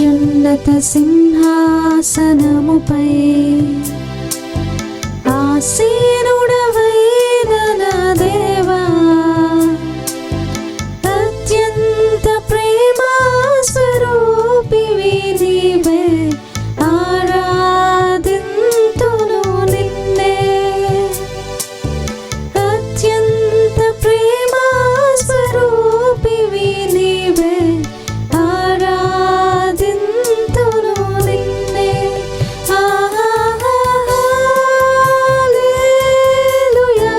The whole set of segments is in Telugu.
అత్యున్నత సింహాసనముపై ఆసీనుడవైన నా దేవా, అత్యంత ప్రేమా స్వరూపివి నీవే, ఆరాధింతును నిన్నే. అత్యంత ప్రేమా స్వరూపివి నీవే, ఆరాధింతును నిన్నే. హల్లెలూయా,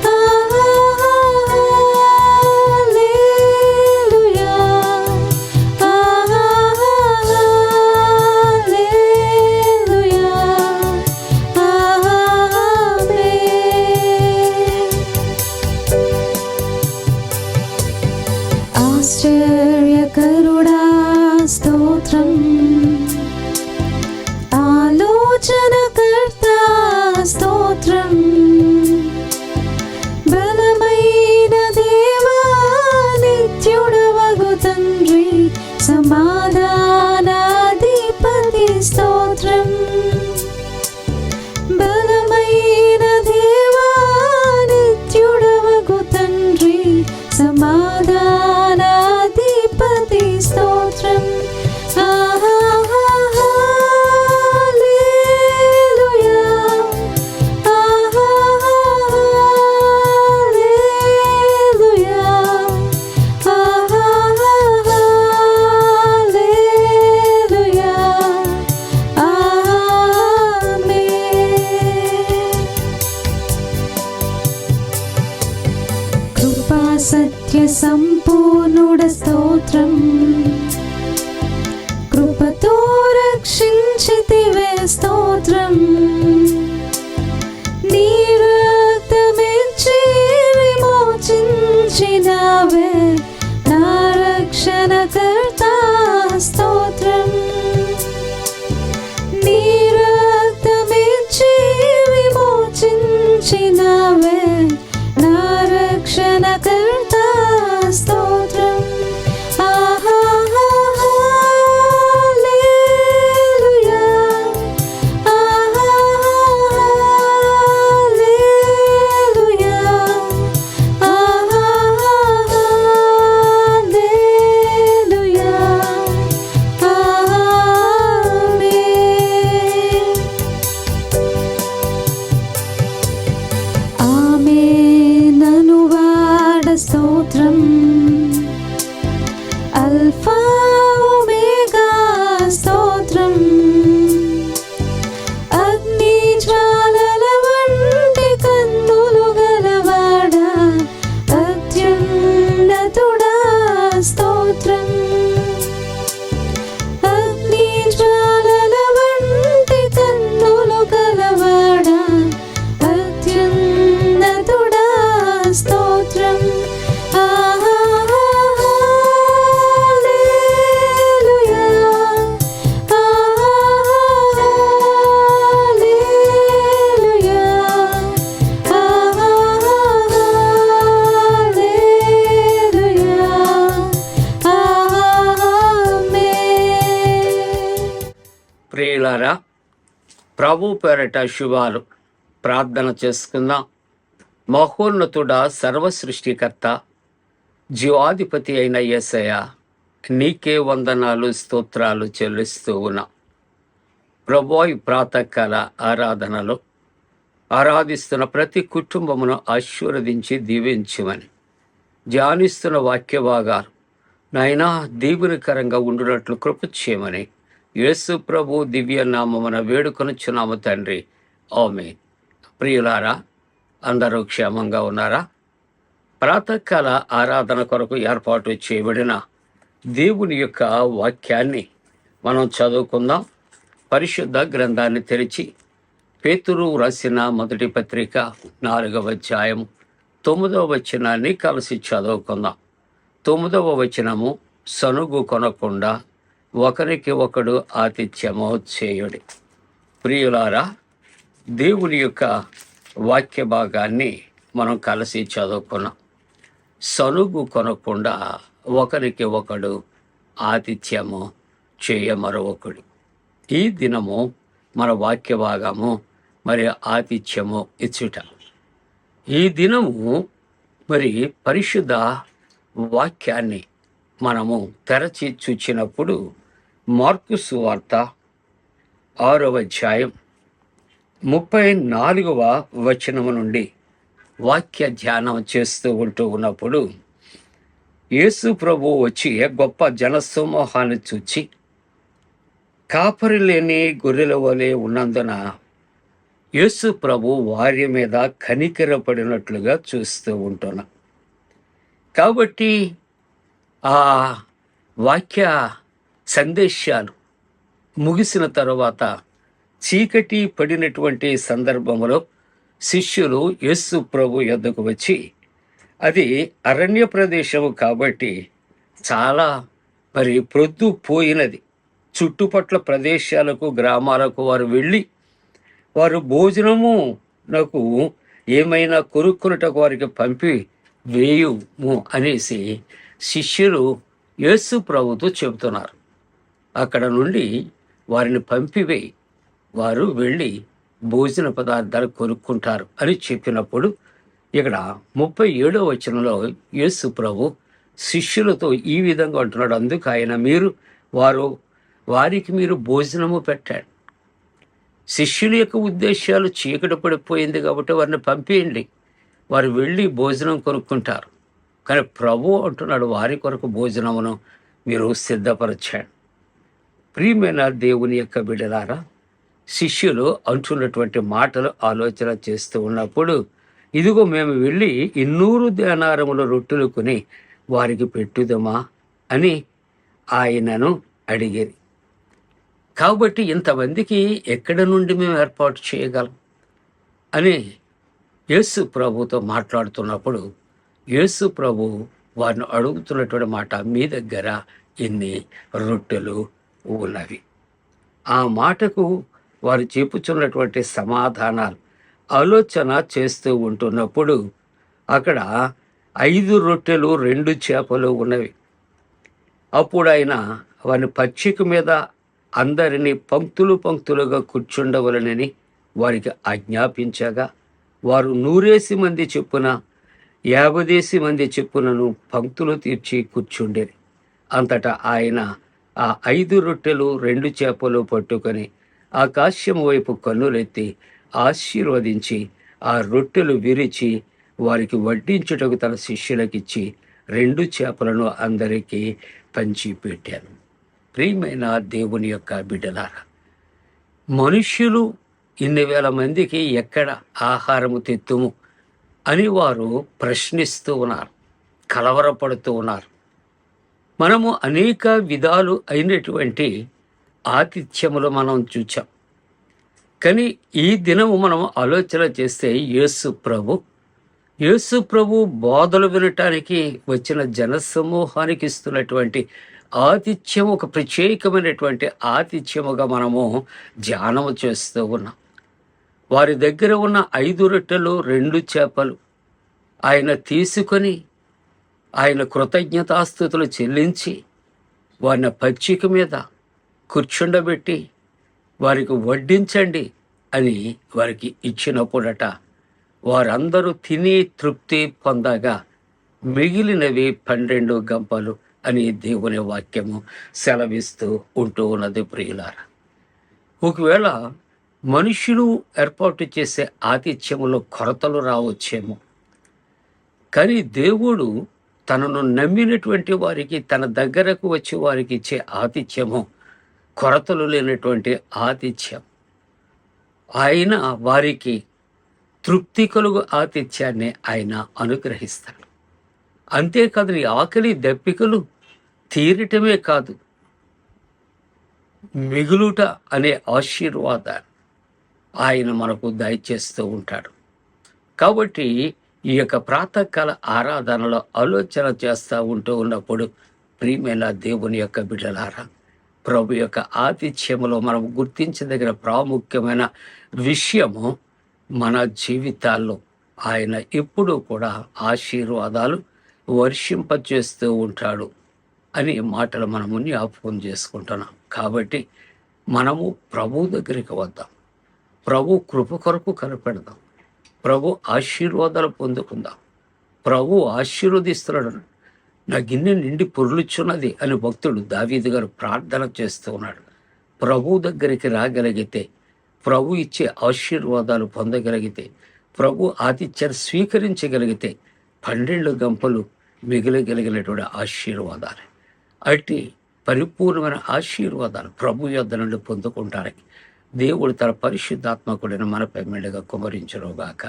హల్లెలూయా, హల్లెలూయా, ఆమేన్. ఆశ్చర్యకరుడా స్తోత్రం, ఆలోచనకర్త స్తోత్రం, బలమైన దేవా నిత్యుడవగు తండ్రి, సమాధానాధిపతి స్తోత్రం. బలమైన దేవా నిత్యుడవగు తండ్రి, సమాధానాధిపతి స్తోత్రం. హల్లెలూయా, హల్లెలూయా, హల్లెలూయా, ఆమేన్. కృపా సత్య సంపూర్ణుడ స్తోత్రం, కృపతో రక్షించితివే స్తోత్రం. నీ రక్తమిచ్చి విమోచించినావే నా రక్షణకర్త స్తోత్రం. నీ రక్తమిచ్చి విమోచించినావే నా రక్షణకర్త స్తోత్రం. హల్లెలూయా, హల్లెలూయా, హల్లెలూయా, ఆమేన్. ఆమేనను వాడ స్తోత్రం, అల్ఫా ఒమేగా స్తోత్రం. అగ్ని జ్వాలల వంటి కన్నులు గలవాడా, అత్యున్నతుడా స్తోత్రం. అగ్ని జ్వాలల వంటి కన్నులు గలవాడా, అత్యున్నతుడా స్తోత్రం. హల్లెలూయా, హల్లెలూయా, హల్లెలూయా, ఆమేన్. ప్రియులారా, ప్రభు పేరట శుభాలు. ప్రార్థన చేసుకుందాం. మహోన్నతుడా, సర్వ సృష్టికర్త, జీవాధిపతి అయిన యేసయ్య, నీకే వందనాలు స్తోత్రాలు చెల్లిస్తూ ఉన్నా. ప్రభు, ఈ ప్రాతకాల ఆరాధనలో ఆరాధిస్తున్న ప్రతి కుటుంబమును ఆశీర్వదించి దీవించమని, ధ్యానిస్తున్న వాక్య భాగాలు నాయనా దీవునికరంగా ఉండునట్లు కృప చేయమని యేసు ప్రభు దివ్య నామమున వేడుకొనుచున్నాము తండ్రి, ఆమేన్. ప్రియులారా, అందరూ క్షేమంగా ఉన్నారా? ప్రాతకాల ఆరాధన కొరకు ఏర్పాటు చేయబడిన దేవుని యొక్క వాక్యాన్ని మనం చదువుకుందాం. పరిశుద్ధ గ్రంథాన్ని తెరిచి పేతురు రాసిన మొదటి పత్రిక 4వ అధ్యాయం 9వ వచనాన్ని కలిసి చదువుకుందాం. 9వ వచనము, సనుగు కొనకుండా ఒకరికి ఒకడు ఆతిథ్యము చేయుడి. ప్రియులారా, దేవుని యొక్క వాక్య భాగాన్ని మనం కలిసి చదువుకున్నాం. సనుగు కొనకుండా ఒకరికి ఒకడు ఆతిథ్యము చేయమరొకడు. ఈ దినము మన వాక్య భాగము మరి ఆతిథ్యము ఇచ్చుట. ఈ దినము మరి పరిశుద్ధ వాక్యాన్ని మనము తెరచి చూచినప్పుడు మార్కు సువార్త 6వ అధ్యాయం 34వ వచనము నుండి వాక్య ధ్యానం చేస్తూ ఉన్నప్పుడు యేసు ప్రభు వచ్చి గొప్ప జనసమూహాన్ని చూచి కాపరి లేని గొర్రెల వలె ఉన్నందున యేసు ప్రభు వారి మీద కనికరపడినట్లుగా చూస్తూ ఉంటున్నాం. కాబట్టి ఆ వాక్య సందేశాలు ముగిసిన తరువాత చీకటి పడినటువంటి సందర్భంలో శిష్యులు యేసు ప్రభు యొద్దకు వచ్చి, అది అరణ్య ప్రదేశము కాబట్టి చాలా మరి ప్రొద్దు పోయినది, చుట్టుపట్ల ప్రదేశాలకు గ్రామాలకు వారు వెళ్ళి వారు భోజనము నాకు ఏమైనా కొనుక్కున్నటకు వారికి పంపి వేయుము అనేసి శిష్యులు యేసు ప్రభుతో చెబుతున్నారు. అక్కడ నుండి వారిని పంపివేయి, వారు వెళ్ళి భోజన పదార్థాలు కొనుక్కుంటారు అని చెప్పినప్పుడు ఇక్కడ 37వ వచనంలో యేసు ప్రభు శిష్యులతో ఈ విధంగా అంటున్నాడు. అందుకు ఆయన వారికి మీరు భోజనము పెట్టండి. శిష్యుల యొక్క ఉద్దేశాలు చీకటి పడిపోయింది కాబట్టి వారిని పంపేయండి, వారు వెళ్ళి భోజనం కొనుక్కుంటారు. కానీ ప్రభు అంటున్నాడు, వారి కొరకు భోజనమును మీరు సిద్ధపరచండి. ప్రియమైన దేవుని యొక్క బిడ్డలారా, శిష్యులు అంటున్నటువంటి మాటలు ఆలోచన చేస్తూ ఉన్నప్పుడు, ఇదిగో మేము వెళ్ళి 200 దేనారముల రొట్టెలు కొని వారికి పెట్టుదమా అని ఆయనను అడిగిరి. కాబట్టి ఇంతమందికి ఎక్కడి నుండి మేము ఏర్పాటు చేయగలం అని యేసు ప్రభుతో మాట్లాడుతున్నప్పుడు యేసు ప్రభు వారిని అడుగుతున్నటువంటి మాట, మీ దగ్గర ఇన్ని రొట్టెలు ఉన్నవి. ఆ మాటకు వారు చెప్పుచున్నటువంటి సమాధానాలు ఆలోచన చేస్తూ ఉంటున్నప్పుడు అక్కడ 5 రొట్టెలు 2 చేపలు ఉన్నవి. అప్పుడు ఆయన వారిని పచ్చిక మీద అందరినీ పంక్తులుగా కూర్చుండవలనని వారికి ఆజ్ఞాపించగా, వారు 100 మంది చొప్పున 50 మంది చొప్పునను పంక్తులు తీర్చి కూర్చుండేది. అంతటా ఆయన ఆ 5 రొట్టెలు 2 చేపలు పట్టుకొని ఆకాశం వైపు కన్నులెత్తి ఆశీర్వదించి ఆ రొట్టెలు విరిచి వారికి వడ్డించుటకు తన శిష్యులకిచ్చి 2 చేపలను అందరికీ పంచిపెట్టాను. ప్రియమైన దేవుని యొక్క బిడ్డలారా, మనుష్యులు 1,000 మందికి ఎక్కడ ఆహారము తెత్తుము అని వారు ప్రశ్నిస్తూ ఉన్నారు, కలవరపడుతూ ఉన్నారు. మనము అనేక విధాలు అయినటువంటి ఆతిథ్యములు మనం చూచాం. కానీ ఈ దినము మనం ఆలోచన చేస్తే యేసు ప్రభు బోధలు వినటానికి వచ్చిన జనసమూహానికి ఇస్తున్నటువంటి ఆతిథ్యం ఒక ప్రత్యేకమైనటువంటి ఆతిథ్యముగా మనము ధ్యానము చేస్తూ ఉన్నాం. వారి దగ్గర ఉన్న 5 రొట్టెలు 2 చేపలు ఆయన తీసుకొని ఆయన కృతజ్ఞతాస్తుతులు చెల్లించి వారిని పచ్చిక మీద కూర్చుండబెట్టి వారికి వడ్డించండి అని వారికి ఇచ్చినప్పుడట వారందరూ తిని తృప్తి పొందగా మిగిలినవి 12 గంపలు అని దేవుని వాక్యము సెలవిస్తూ ఉంటూ ఉన్నది. ప్రియులారా, ఒకవేళ మనుషులు ఏర్పాటు చేసే ఆతిథ్యములో కొరతలు రావచ్చేమో, కానీ దేవుడు తనను నమ్మినటువంటి వారికి, తన దగ్గరకు వచ్చే వారికి ఇచ్చే ఆతిథ్యము కొరతలు లేనటువంటి ఆతిథ్యం. ఆయన వారికి తృప్తి కలుగు ఆతిథ్యాన్ని ఆయన అనుగ్రహిస్తాడు. అంతేకాదు, నీ ఆకలి దప్పికలు తీరటమే కాదు, మిగులుట అనే ఆశీర్వాదాన్ని ఆయన మనకు దయచేస్తూ ఉంటాడు. కాబట్టి ఈ యొక్క ప్రాతకాల ఆరాధనలో ఆలోచన చేస్తూ ఉన్నప్పుడు ప్రియమైన దేవుని యొక్క బిడ్డలారా, ప్రభు యొక్క ఆతిథ్యములో మనం గుర్తించదగిన ప్రాముఖ్యమైన విషయము, మన జీవితాల్లో ఆయన ఎప్పుడూ కూడా ఆశీర్వాదాలు వర్షింపచేస్తూ ఉంటాడు అనే మాటలు మనము జ్ఞాపకం చేసుకుంటున్నాం. కాబట్టి మనము ప్రభు దగ్గరికి వద్దాం, ప్రభు కృప కొరకు కనిపెడదాం, ప్రభు ఆశీర్వాదాలు పొందుకుందాం. ప్రభు ఆశీర్వదిస్తున్నాడు. నా గిన్నె నిండి పొర్లుచున్నది అని భక్తుడు దావీదు గారు ప్రార్థన చేస్తూ ఉన్నాడు. ప్రభు దగ్గరికి రాగలిగితే, ప్రభు ఇచ్చే ఆశీర్వాదాలు పొందగలిగితే, ప్రభు ఆతిథ్యాన్ని స్వీకరించగలిగితే 12 గంపలు మిగిలగలిగినటువంటి ఆశీర్వాదాలు, అట్టి పరిపూర్ణమైన ఆశీర్వాదాలు ప్రభు యొద్ద నుండి పొందుకుంటానికి దేవుడు తన పరిశుద్ధాత్మకుడిని మనపై మెండుగా కుమరించునుగాక.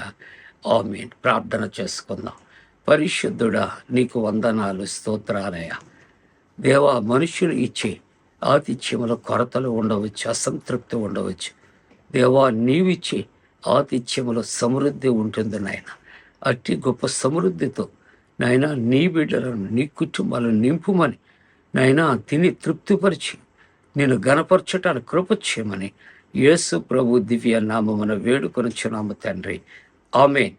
ఆమేన్. ప్రార్థన చేసుకుందాం. పరిశుద్ధుడా, నీకు వందనాలు, స్తోత్రాలయ. దేవా, మనుషులు ఇచ్చే ఆతిథ్యముల కొరతలు ఉండవచ్చు, అసంతృప్తి ఉండవచ్చు. దేవా, నీవిచ్చే ఆతిథ్యములో సమృద్ధి ఉంటుంది నాయన. అట్టి గొప్ప సమృద్ధితో నాయన నీ బిడ్డలను, నీ కుటుంబాలను నింపుమని నాయనా తిని తృప్తిపరిచి నేను గణపరచటానికి కృప చేయమని యేసు ప్రభు దివ్య నామమున వేడుకొనుచున్నాము తండ్రి. ఆమేన్.